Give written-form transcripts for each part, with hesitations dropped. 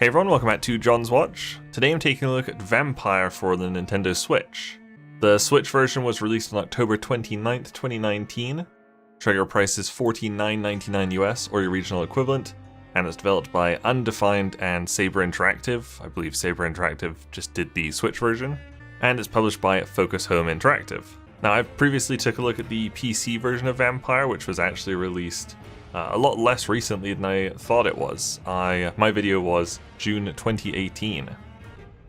Hey everyone, welcome back to John's Watch. Today I'm taking a look at Vampyr for the Nintendo Switch. The Switch version was released on October 29th, 2019. Trigger price is $49.99 US, or your regional equivalent, and it's developed by Undefined and Saber Interactive. I believe Saber Interactive just did the Switch version. And it's published by Focus Home Interactive. Now, I previously took a look at the PC version of Vampyr, which was actually released a lot less recently than I thought it was. My video was June 2018.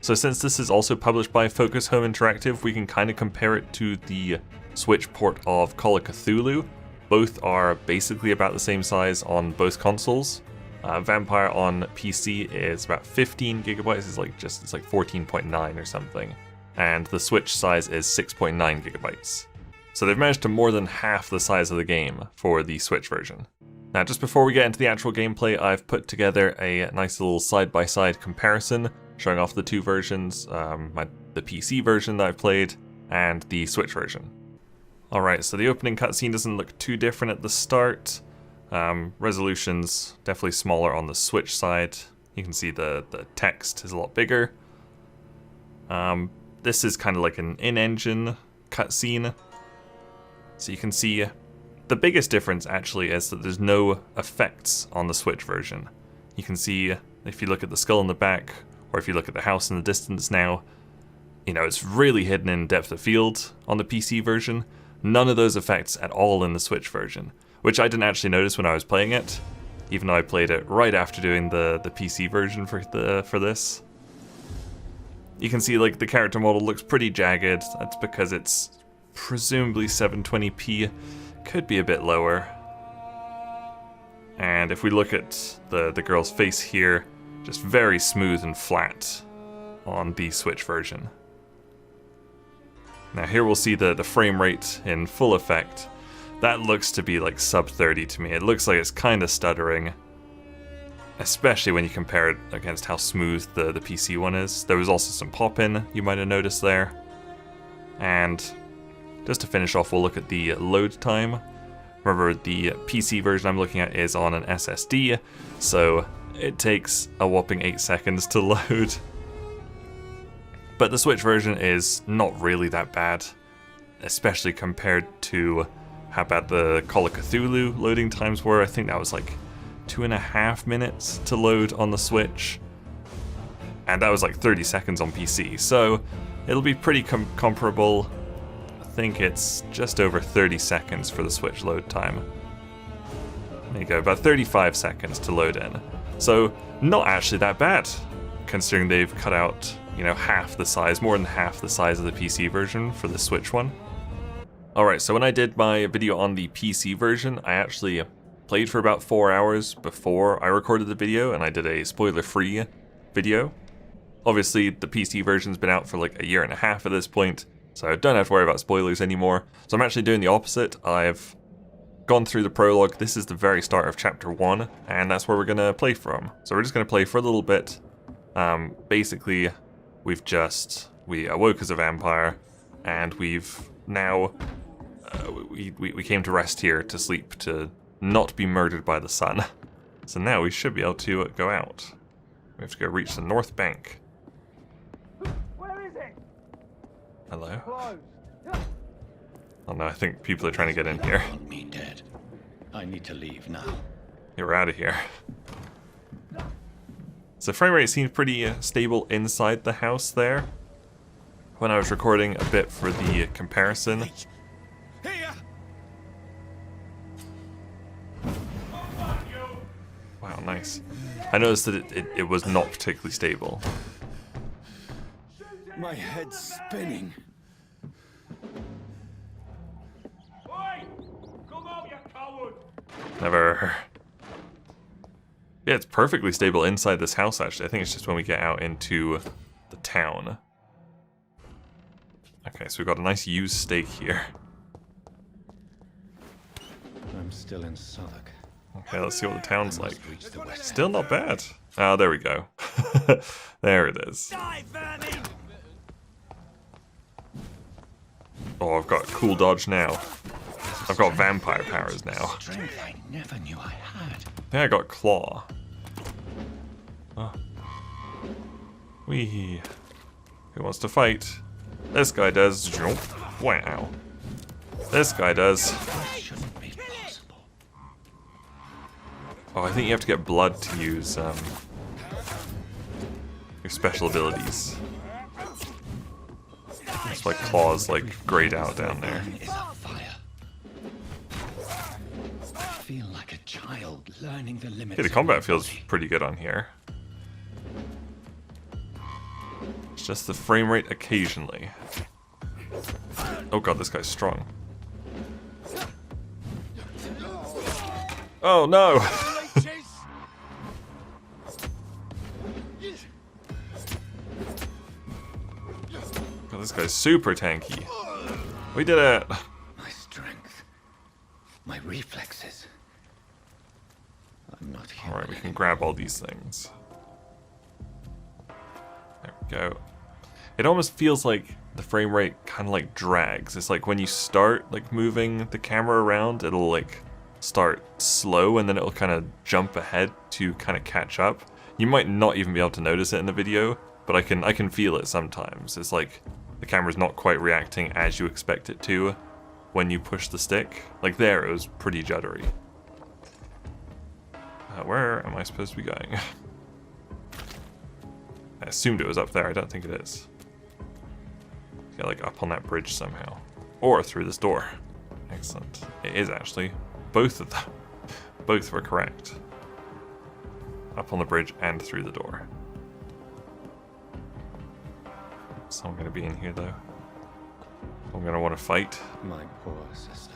So since this is also published by Focus Home Interactive, we can kind of compare it to the Switch port of Call of Cthulhu. Both are basically about the same size on both consoles. Vampyr on PC is about 15 gigabytes, it's like 14.9 or something. And the Switch size is 6.9 gigabytes. So they've managed to more than half the size of the game for the Switch version. Now, just before we get into the actual gameplay, I've put together a nice little side-by-side comparison showing off the two versions, the PC version that I've played and the Switch version. Alright, so the opening cutscene doesn't look too different at the start. Resolution's definitely smaller on the Switch side. You can see the text is a lot bigger. This is kind of like an in-engine cutscene. So you can see the biggest difference actually is that there's no effects on the Switch version. You can see if you look at the skull in the back, or if you look at the house in the distance now, you know, it's really hidden in depth of field on the PC version. None of those effects at all in the Switch version, which I didn't actually notice when I was playing it, even though I played it right after doing the PC version for this. You can see like the character model looks pretty jagged. That's because it's presumably 720p. Could be a bit lower. And if we look at the girl's face here, just very smooth and flat on the Switch version. Now here we'll see the frame rate in full effect. That looks to be like sub 30 to me. It looks like it's kind of stuttering, especially when you compare it against how smooth the PC one is. There was also some pop-in you might have noticed there. And just to finish off, we'll look at the load time. Remember, the PC version I'm looking at is on an SSD, so it takes a whopping 8 seconds to load. But the Switch version is not really that bad, especially compared to how bad the Call of Cthulhu loading times were. I think that was like 2.5 minutes to load on the Switch, and that was like 30 seconds on PC, so it'll be pretty comparable. I think it's just over 30 seconds for the Switch load time. There you go, about 35 seconds to load in. So not actually that bad, considering they've cut out, you know, half the size, more than half the size of the PC version for the Switch one. Alright, so when I did my video on the PC version, I actually played for about 4 hours before I recorded the video, and I did a spoiler-free video. Obviously, the PC version's been out for like a year and a half at this point, so I don't have to worry about spoilers anymore. So I'm actually doing the opposite. I've gone through the prologue. This is the very start of Chapter 1, and that's where we're going to play from. So we're just going to play for a little bit. Basically, we awoke as a vampire, and we've now, we came to rest here, to sleep, to not be murdered by the sun. So now we should be able to go out. We have to go reach the North Bank. Where is it? Hello? Close. Oh no, I think people are trying to get in here. Want me dead. I need to leave now. Yeah, we're out of here. So frame rate seems pretty stable inside the house there. When I was recording a bit for the comparison. Here! Wow, nice. I noticed that it was not particularly stable. My head's spinning. Come on, you coward! Never. Yeah, it's perfectly stable inside this house, actually. I think it's just when we get out into the town. Okay, so we've got a nice used steak here. I'm still in Southwark. Okay, let's see what the town's like. Reach the west. Still not bad. Oh, there we go. There it is. Oh, I've got cool dodge now. I've got vampire powers now. Strength I never knew I had. I think I got claw. Oh. Wee. Who wants to fight? This guy does. Jump. Wow. This guy does. That shouldn't be possible. Oh, I think you have to get blood to use your special abilities. It's like claws like grayed out down there. Is a fire. I feel like a child learning the limits. Yeah, the combat feels pretty good on here. It's just the frame rate occasionally. Oh god, this guy's strong. Oh no! God, this guy's super tanky. We did it! My strength. My reflexes. I'm not here. Alright, we can grab all these things. There we go. It almost feels like the frame rate kind of like drags. It's like when you start like moving the camera around, it'll like start slow and then it'll kind of jump ahead to kind of catch up. You might not even be able to notice it in the video, but I can feel it sometimes. It's like the camera's not quite reacting as you expect it to when you push the stick. Like there, it was pretty juddery. Where am I supposed to be going? I assumed it was up there. I don't think it is. Yeah, like up on that bridge somehow. Or through this door. Excellent. It is actually. Both of them. Both were correct. Up on the bridge and through the door. Someone gonna be in here though. I'm gonna want to fight. My poor sister.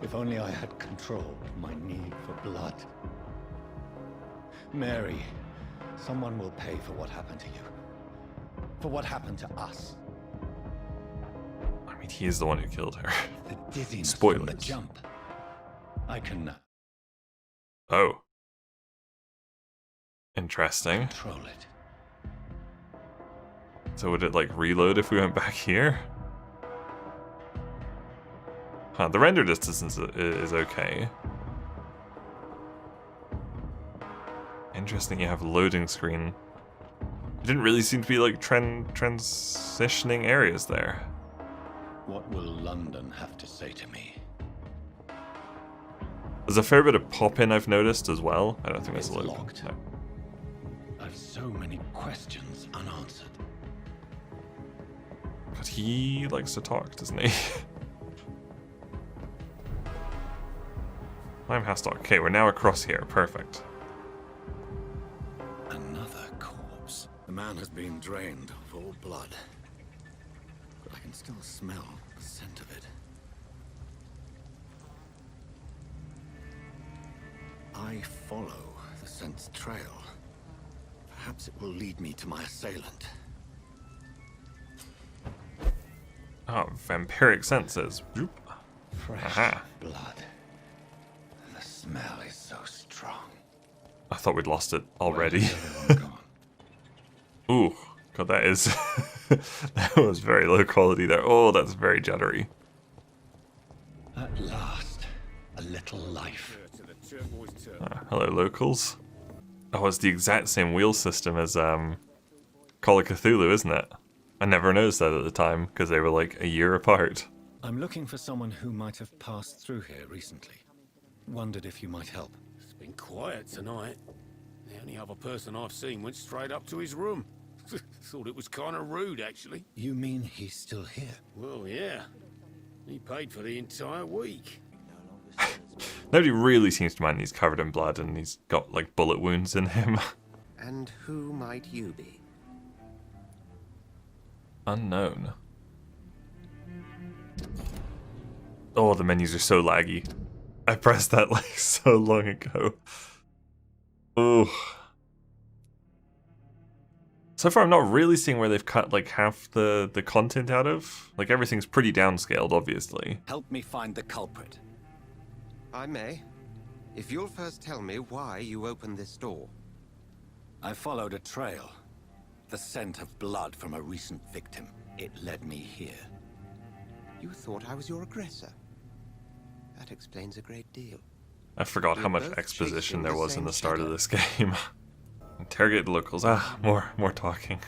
If only I had controlled my need for blood. Mary, someone will pay for what happened to you. For what happened to us. I mean, he is the one who killed her. The dizziness Spoilers. from the jump. I can Oh. Interesting. control it. So would it like reload if we went back here? Huh, the render distance is okay. Interesting you have a loading screen. It didn't really seem to be like transitioning areas there. What will London have to say to me? There's a fair bit of pop-in I've noticed as well. I don't think there's It's a load. locked. No. I've so many questions unanswered. But he likes to talk, doesn't he? I'm Hastalk. Okay, we're now across here. Perfect. Another corpse. The man has been drained of all blood. But I can still smell the scent of it. I follow the scent's trail. Perhaps it will lead me to my assailant. Oh, vampiric senses. Zoop. Fresh Aha. blood. The smell is so strong. I thought we'd lost it already. Where's everyone gone? Ooh, God, that is... that was very low quality there. Oh, that's very juddery. At last, a little life. Hello, locals. Oh, it's the exact same wheel system as Call of Cthulhu, isn't it? I never noticed that at the time, because they were like a year apart. I'm looking for someone who might have passed through here recently. Wondered if you might help. It's been quiet tonight. The only other person I've seen went straight up to his room. Thought it was kind of rude, actually. You mean he's still here? Well, yeah. He paid for the entire week. Nobody really seems to mind he's covered in blood and he's got like bullet wounds in him. And who might you be? Unknown. Oh, the menus are so laggy. I pressed that like so long ago. Oh. So far I'm not really seeing where they've cut like half the content out of. Like everything's pretty downscaled, obviously. Help me find the culprit. I may. If you'll first tell me why you opened this door. I followed a trail. The scent of blood from a recent victim. It led me here. You thought I was your aggressor. That explains a great deal. I forgot how We're much both exposition chasing there the was in same the start of shadow. this game. Interrogate the locals. Ah, more talking.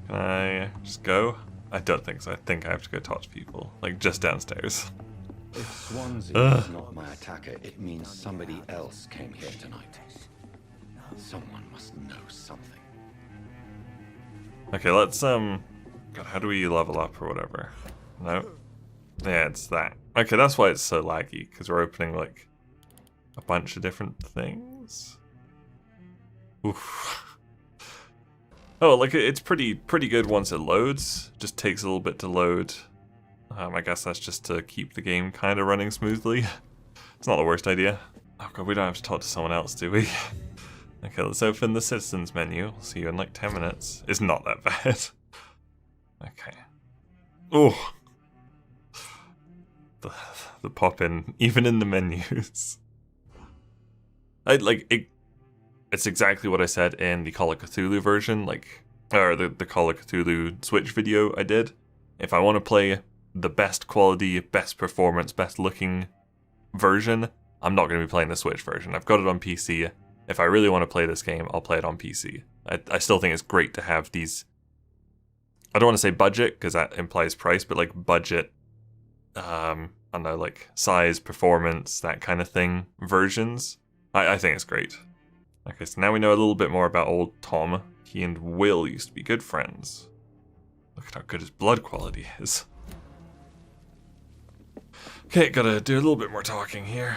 Can I just go? I don't think so. I think I have to go talk to people, like just downstairs. If Swansea is not my attacker, it means somebody else came here tonight. Someone must know something. Okay, let's God, how do we level up or whatever? No. Yeah, it's that. Okay, that's why it's so laggy, because we're opening like a bunch of different things. Oof. Oh, like it's pretty good once it loads. Just takes a little bit to load. I guess that's just to keep the game kind of running smoothly. It's not the worst idea. Oh god, we don't have to talk to someone else, do we? Okay, let's open the citizens menu. I'll see you in like 10 minutes. It's not that bad. Okay. Oh. The pop-in, even in the menus. It's exactly what I said in the Call of Cthulhu version, or the Call of Cthulhu Switch video I did. If I want to play the best quality, best performance, best looking version, I'm not going to be playing the Switch version. I've got it on PC. If I really want to play this game, I'll play it on PC. I still think it's great to have these, I don't want to say budget, because that implies price, but like budget, I don't know, like size, performance, that kind of thing, versions. I think it's great. Okay, so now we know a little bit more about old Tom. He and Will used to be good friends. Look at how good his blood quality is. Okay, gotta do a little bit more talking here.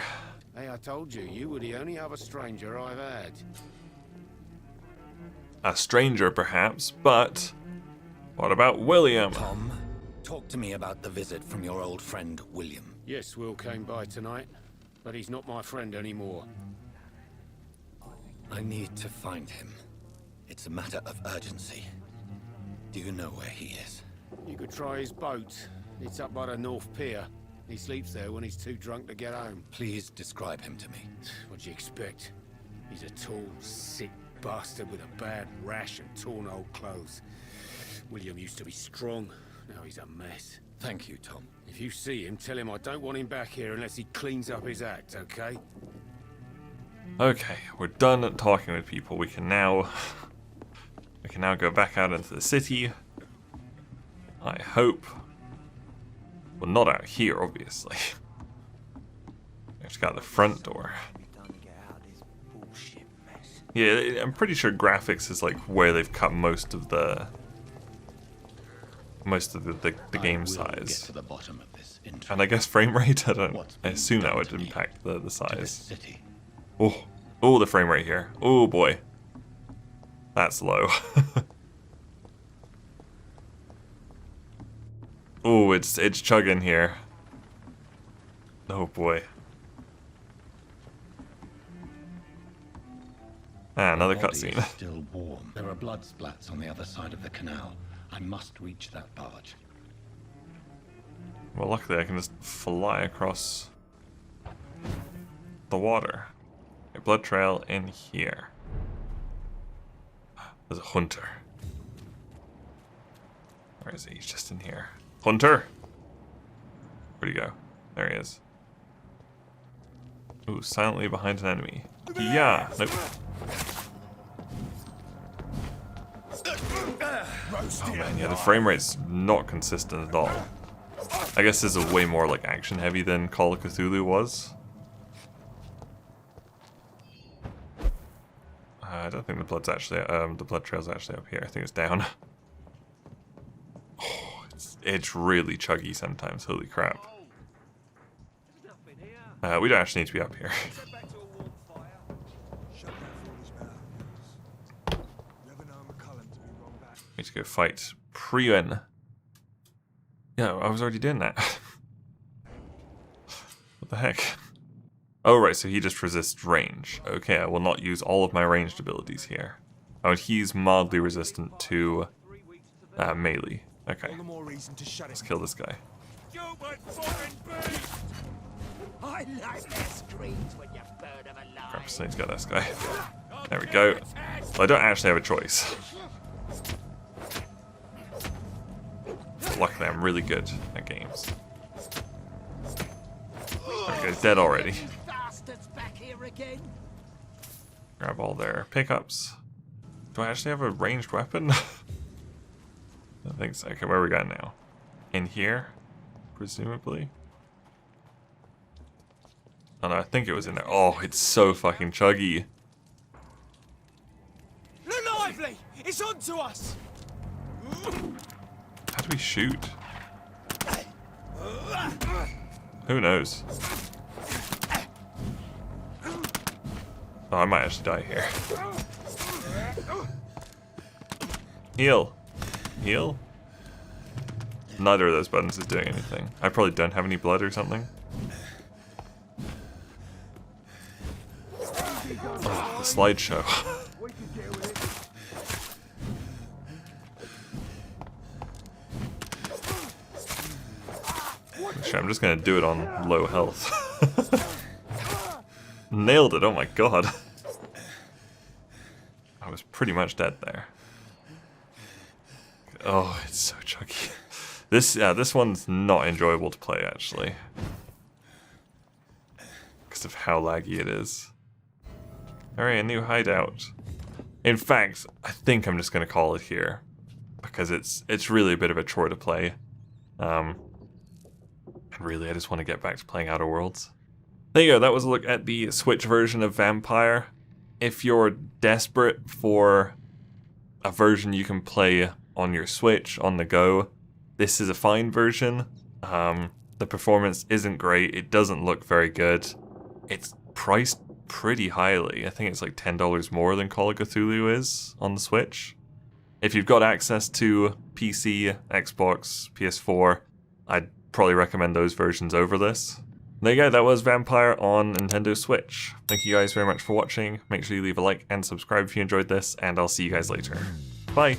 Hey, I told you, you were the only other stranger I've had. A stranger, perhaps, but what about William? Tom, talk to me about the visit from your old friend, William. Yes, Will came by tonight, but he's not my friend anymore. I need to find him. It's a matter of urgency. Do you know where he is? You could try his boat. It's up by the North Pier. He sleeps there when he's too drunk to get home. Please describe him to me. What'd you expect? He's a tall, sick bastard with a bad rash and torn old clothes. William used to be strong. Now he's a mess. Thank you, Tom. If you see him, tell him I don't want him back here unless he cleans up his act, okay? Okay, we're done talking with people. We can now go back out into the city. I hope. Well, not out here, obviously. We have to go out the front door. Yeah, I'm pretty sure graphics is like where they've cut most of the game size. Get to the bottom of this And I guess frame rate. I assume that would impact the size. Oh, the frame rate here. Oh boy, that's low. Oh, it's chugging here. Oh boy. Ah, another cutscene. Still warm. There are blood splats on the other side of the canal. I must reach that barge. Well, luckily I can just fly across the water. A blood trail in here. There's a hunter. Where is he? He's just in here. Hunter! Where'd he go? There he is. Ooh, silently behind an enemy. Yeah! Nope. Oh man, yeah, the frame rate's not consistent at all. I guess this is way more like action heavy than Call of Cthulhu was. I don't think the blood's actually, the blood trail's actually up here. I think it's down. Oh, it's really chuggy sometimes. Holy crap. We don't actually need to be up here. Need to go fight Priwen. Yeah, I was already doing that. What the heck? Oh, right, so he just resists range. Okay, I will not use all of my ranged abilities here. Oh, and he's mildly resistant to melee. Okay, let's kill this guy. Crap, so he's got this guy. There we go. Well, I don't actually have a choice. Luckily, I'm really good at games. There we go, dead already. Bastards back here again. Grab all their pickups. Do I actually have a ranged weapon? I don't think so. Okay, where are we going now? In here, presumably. Oh no, I think it was in there. Oh, it's so fucking chuggy. Look lively! It's on to us! How do we shoot? Who knows? Oh, I might actually die here. Heal. Heal? Neither of those buttons is doing anything. I probably don't have any blood or something. Oh, the slideshow. Actually, I'm just gonna do it on low health. Nailed it, oh my god. I was pretty much dead there. Oh, it's so chunky. This one's not enjoyable to play, actually. Because of how laggy it is. Alright, a new hideout. In fact, I think I'm just going to call it here. Because it's really a bit of a chore to play. And really, I just want to get back to playing Outer Worlds. There you go, that was a look at the Switch version of Vampyr. If you're desperate for a version you can play on your Switch, on the go, this is a fine version. The performance isn't great, it doesn't look very good. It's priced pretty highly. I think it's like $10 more than Call of Cthulhu is on the Switch. If you've got access to PC, Xbox, PS4, I'd probably recommend those versions over this. There you go, that was Vampyr on Nintendo Switch. Thank you guys very much for watching. Make sure you leave a like and subscribe if you enjoyed this, and I'll see you guys later. Bye!